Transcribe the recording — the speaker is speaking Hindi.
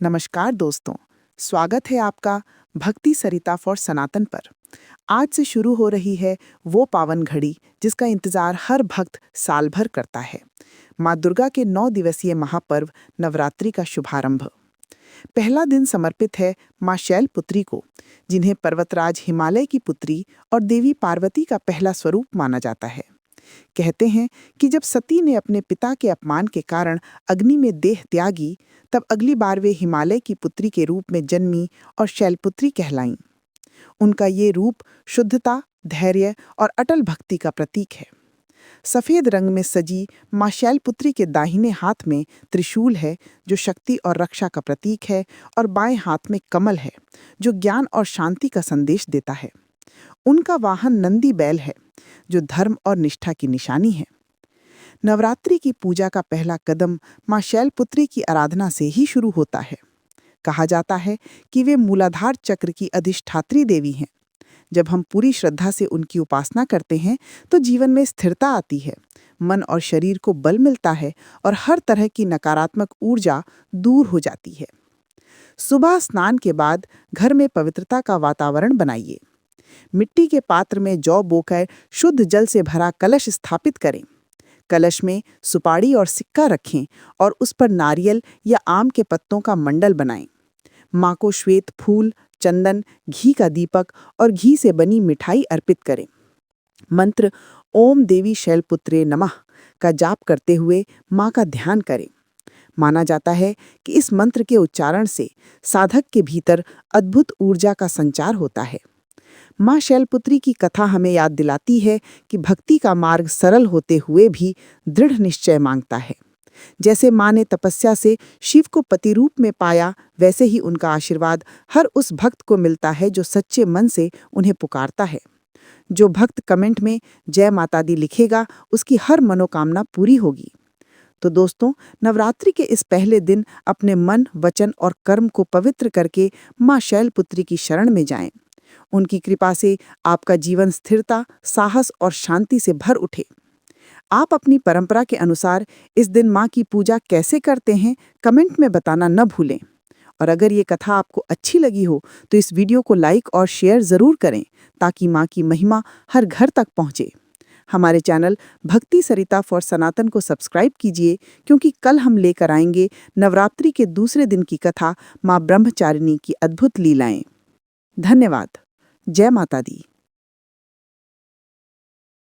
नमस्कार दोस्तों, स्वागत है आपका भक्ति सरिता फॉर सनातन पर। आज से शुरू हो रही है वो पावन घड़ी जिसका इंतजार हर भक्त साल भर करता है। माँ दुर्गा के 9 दिवसीय महापर्व नवरात्रि का शुभारंभ। पहला दिन समर्पित है माँ शैलपुत्री को, जिन्हें पर्वतराज हिमालय की पुत्री और देवी पार्वती का पहला स्वरूप माना जाता है। कहते हैं कि जब सती ने अपने पिता के अपमान के कारण अग्नि में देह त्यागी, तब अगली बार वे हिमालय की पुत्री के रूप में जन्मी और शैलपुत्री कहलाईं। उनका ये रूप शुद्धता, धैर्य और अटल भक्ति का प्रतीक है। सफेद रंग में सजी माँ शैलपुत्री के दाहिने हाथ में त्रिशूल है, जो शक्ति और रक्षा का प्रतीक है, और बाएं हाथ में कमल है, जो ज्ञान और शांति का संदेश देता है। उनका वाहन नंदी बैल है, जो धर्म और निष्ठा की निशानी है। नवरात्रि की पूजा का पहला कदम माँ शैलपुत्री की आराधना से ही शुरू होता है। कहा जाता है कि वे मूलाधार चक्र की अधिष्ठात्री देवी हैं। जब हम पूरी श्रद्धा से उनकी उपासना करते हैं तो जीवन में स्थिरता आती है, मन और शरीर को बल मिलता है और हर तरह की नकारात्मक ऊर्जा दूर हो जाती है। सुबह स्नान के बाद घर में पवित्रता का वातावरण बनाइए। मिट्टी के पात्र में जौ बोकर शुद्ध जल से भरा कलश स्थापित करें। कलश में सुपारी और सिक्का रखें और उस पर नारियल या आम के पत्तों का मंडल बनाएं। माँ को श्वेत फूल, चंदन, घी का दीपक और घी से बनी मिठाई अर्पित करें। मंत्र ओम देवी शैलपुत्रे नमः का जाप करते हुए माँ का ध्यान करें। माना जाता है कि इस मंत्र के उच्चारण से साधक के भीतर अद्भुत ऊर्जा का संचार होता है। माँ शैलपुत्री की कथा हमें याद दिलाती है कि भक्ति का मार्ग सरल होते हुए भी दृढ़ निश्चय मांगता है। जैसे माँ ने तपस्या से शिव को पति रूप में पाया, वैसे ही उनका आशीर्वाद हर उस भक्त को मिलता है जो सच्चे मन से उन्हें पुकारता है। जो भक्त कमेंट में जय माता दी लिखेगा, उसकी हर मनोकामना पूरी होगी। तो दोस्तों, नवरात्रि के इस पहले दिन अपने मन, वचन और कर्म को पवित्र करके माँ शैलपुत्री की शरण में जाएं। उनकी कृपा से आपका जीवन स्थिरता, साहस और शांति से भर उठे। आप अपनी परंपरा के अनुसार इस दिन माँ की पूजा कैसे करते हैं, कमेंट में बताना न भूलें। और अगर ये कथा आपको अच्छी लगी हो तो इस वीडियो को लाइक और शेयर ज़रूर करें, ताकि माँ की महिमा हर घर तक पहुँचे। हमारे चैनल भक्ति सरिता फॉर सनातन को सब्सक्राइब कीजिए, क्योंकि कल हम लेकर आएंगे नवरात्रि के दूसरे दिन की कथा, माँ ब्रह्मचारिणी की अद्भुत लीलाएं। धन्यवाद। जय माता दी।